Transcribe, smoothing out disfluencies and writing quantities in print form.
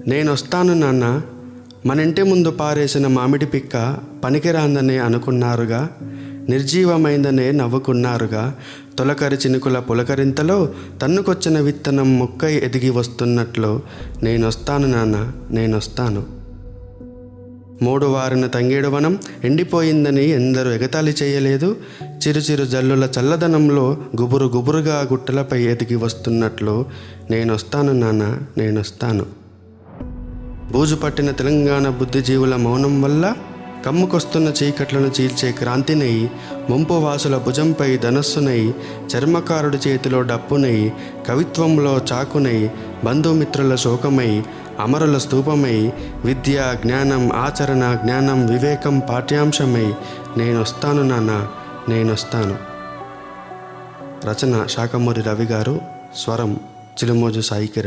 నేనొస్తాను నాన్న. మన ఇంటి ముందు పారేసిన మామిడి పిక్క పనికిరాందనే అనుకున్నారుగా, నిర్జీవమైందనే నవ్వుకున్నారుగా. తొలకరి చినుకుల పులకరింతలో తన్నుకొచ్చిన విత్తనం మొక్కై ఎదిగి వస్తున్నట్లు నేనొస్తాను నాన్న, నేనొస్తాను. మూడు వారిన తంగేడు వనం ఎండిపోయిందని ఎందరూ ఎగతాళి చేయలేదు. చిరుచిరు జల్లుల చల్లదనంలో గుబురు గుబురుగా గుట్టలపై ఎదిగి వస్తున్నట్లు నేనొస్తాను నాన్న, నేనొస్తాను. బూజు పట్టిన తెలంగాణ బుద్ధిజీవుల మౌనం వల్ల కమ్ముకొస్తున్న చీకట్లను చీల్చే క్రాంతినై, ముంపు వాసుల భుజంపై ధనస్సునై, చర్మకారుడి చేతిలో డప్పునై, కవిత్వంలో చాకునై, బంధుమిత్రుల శోకమై, అమరుల స్తూపమై, విద్య జ్ఞానం ఆచరణ జ్ఞానం వివేకం పాఠ్యాంశమై నేనొస్తాను నాన్న, నేనొస్తాను. రచన శాఖమూరి రవి గారు. స్వరం చిలుమోజు సాయి కిరణ్.